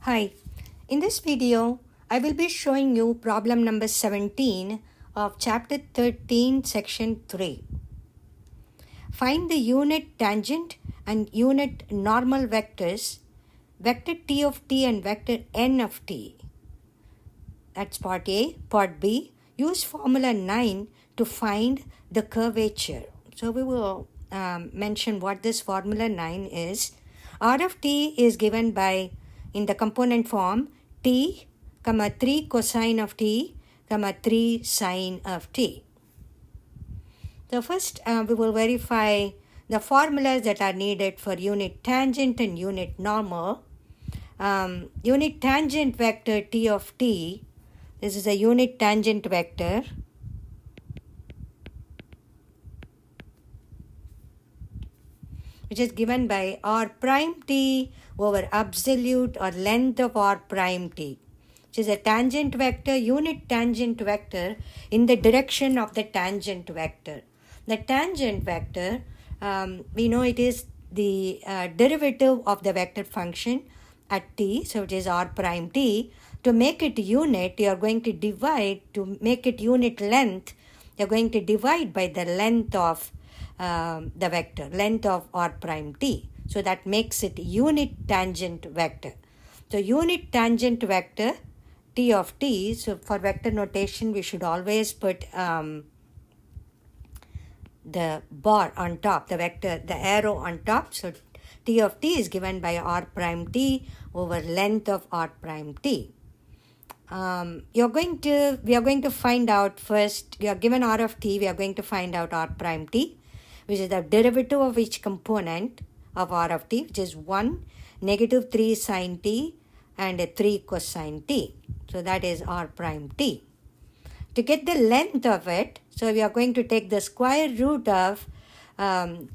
Hi, in this video, I will be showing you problem number 17 of chapter 13, section 3. Find the unit tangent and unit normal vectors, vector t of t and vector n of t. That's part A. Part B, use formula 9 to find the curvature. So we will mention what this formula 9 is. R of t is given by, in the component form, t, comma 3 cosine of t, comma 3 sine of t. So first we will verify the formulas that are needed for unit tangent and unit normal. Unit tangent vector t of t, this is a unit tangent vector. Which is given by r prime t over absolute or length of r prime t, which is a tangent vector, unit tangent vector in the direction of the tangent vector. The tangent vector, we know it is the derivative of the vector function at t, so it is r prime t. To make it unit, you are going to divide, to make it unit length, you are going to divide by the length of the vector, length of r prime t. So that makes it unit tangent vector. So unit tangent vector t of t, so for vector notation we should always put the bar on top, the vector, the arrow on top. So t of t is given by r prime t over length of r prime t. We are going to find out first, we are given r of t, we are going to find out r prime t, which is the derivative of each component of r of t, which is 1, negative 3 sine t, and 3 cosine t. So that is r prime t. To get the length of it, so we are going to take the square root of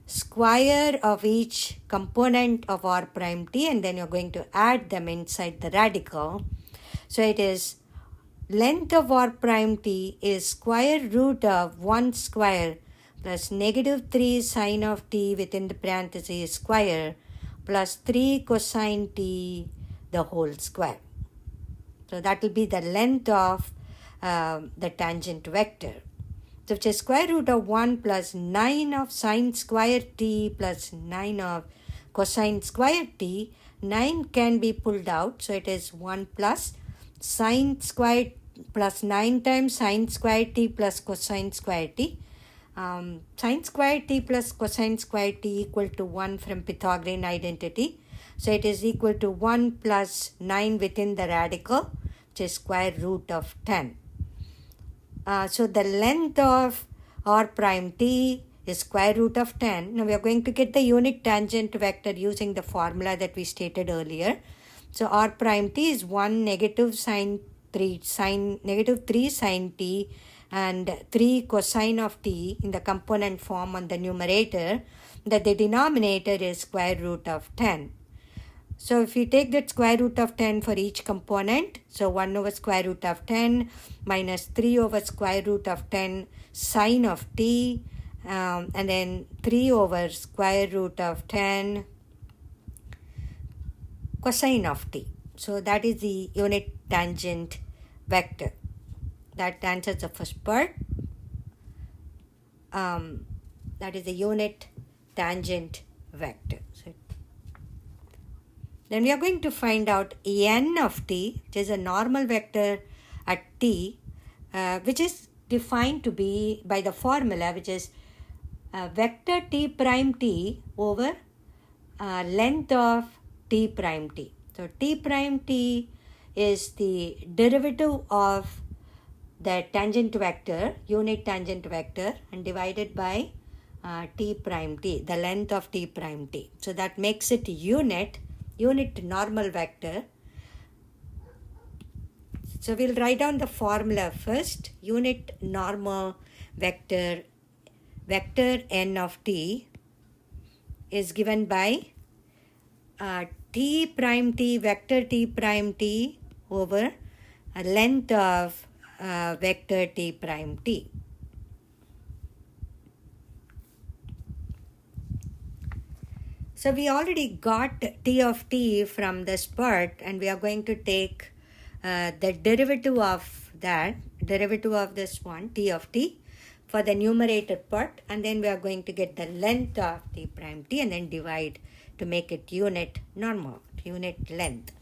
square of each component of r prime t, and then you're going to add them inside the radical. So it is length of r prime t is square root of 1 square plus negative 3 sine of t within the parentheses square plus 3 cosine t the whole square. So that will be the length of the tangent vector. So which is square root of 1 plus 9 of sine square t plus 9 of cosine square t. 9 can be pulled out, so it is 1 plus sine square plus 9 times sine square t plus cosine square t. Sine square t plus cosine square t equal to 1 from Pythagorean identity. So it is equal to 1 plus 9 within the radical, which is square root of 10. So the length of r prime t is square root of 10. Now we are going to get the unit tangent vector using the formula that we stated earlier. So r prime t is 1 negative sine 3 sine t and 3 cosine of t in the component form on the numerator, that the denominator is square root of 10. So if you take that square root of 10 for each component, so 1 over square root of 10 minus 3 over square root of 10 sine of t, and then 3 over square root of 10 cosine of t. So that is the unit tangent vector. That answers the first part. That is the unit tangent vector. So then we are going to find out n of t, which is a normal vector at t, which is defined to be by the formula, which is vector t prime t over length of t prime t. So t prime t is the derivative of the tangent vector, unit tangent vector, and divided by t prime t, the length of t prime t. So that makes it unit normal vector. So we'll write down the formula first. Unit normal vector n of t is given by t prime t, vector t prime t over length of vector t prime t. So we already got t of t from this part, and we are going to take the derivative of that, derivative of this one, t of t, for the numerator part, and then we are going to get the length of t prime t and then divide to make it unit normal, unit length.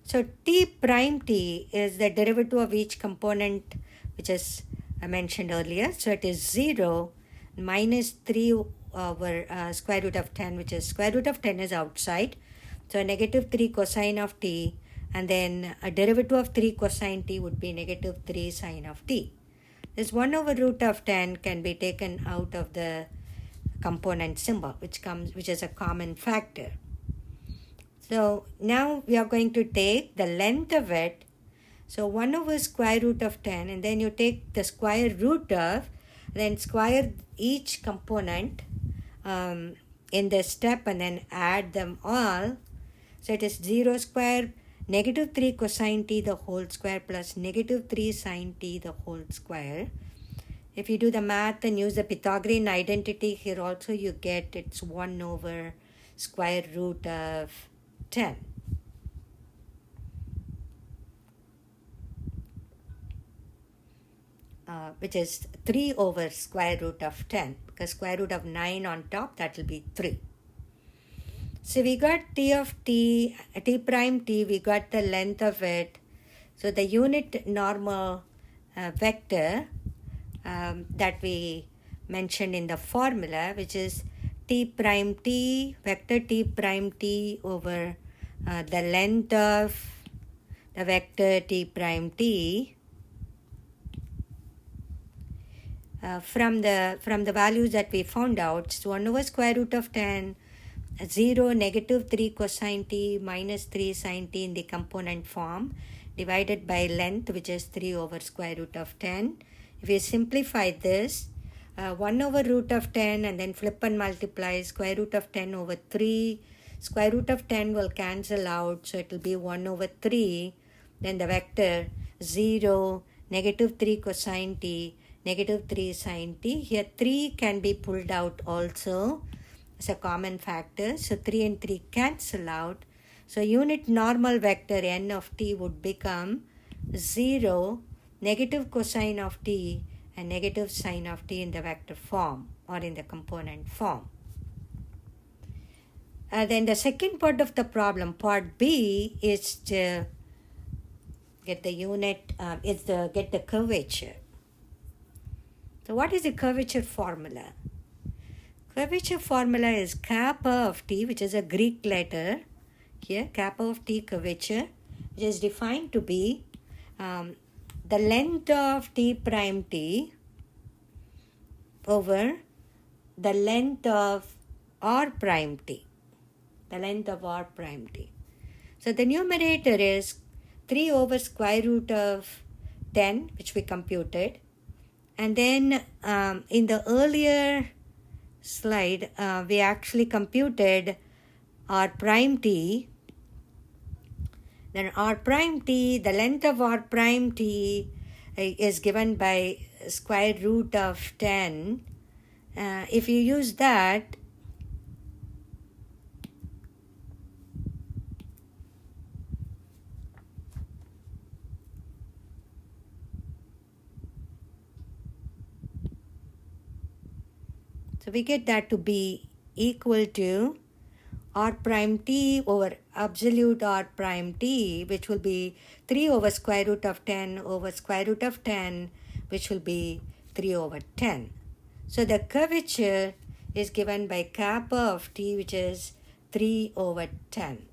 So t prime t is the derivative of each component, which is I mentioned earlier. So it is 0 minus 3 over square root of 10, which is square root of 10 is outside. So negative 3 cosine of t, and then a derivative of 3 cosine t would be negative 3 sine of t. This 1 over root of 10 can be taken out of the component symbol, which is a common factor. So now we are going to take the length of it. So 1 over square root of 10, and then you take the square root of, then square each component in this step and then add them all. So it is 0 square negative 3 cosine t the whole square plus negative 3 sine t the whole square. If you do the math and use the Pythagorean identity here also, you get it's 1 over square root of 10. Which is 3 over square root of 10, because square root of 9 on top, that will be 3. So we got t of t, t prime t, we got the length of it. So the unit normal vector that we mentioned in the formula, which is t prime t, vector t prime t over the length of the vector t prime t, from the values that we found out. It's 1 over square root of 10, 0, negative 3 cosine t minus 3 sine t in the component form, divided by length, which is 3 over square root of 10. If you simplify this, 1 over root of 10 and then flip and multiply square root of 10 over 3. Square root of 10 will cancel out, so it will be 1 over 3. Then the vector 0, negative 3 cosine t, negative 3 sine t. Here 3 can be pulled out also as a common factor. So 3 and 3 cancel out. So unit normal vector n of t would become 0, negative cosine of t and negative sine of t in the vector form or in the component form. Then the second part of the problem, part B, is to get the unit, get the curvature. So what is the curvature formula? Curvature formula is kappa of t, which is a Greek letter here, kappa of t curvature, which is defined to be the length of t prime t over the length of r prime t, the length of r prime t. So the numerator is 3 over square root of 10, which we computed. And then in the earlier slide, we actually computed r prime t. Then r prime t, the length of r prime t is given by square root of 10. If you use that, so we get that to be equal to r prime t over absolute r prime t, which will be 3 over square root of 10 over square root of 10, which will be 3 over 10. So the curvature is given by kappa of t, which is 3 over 10.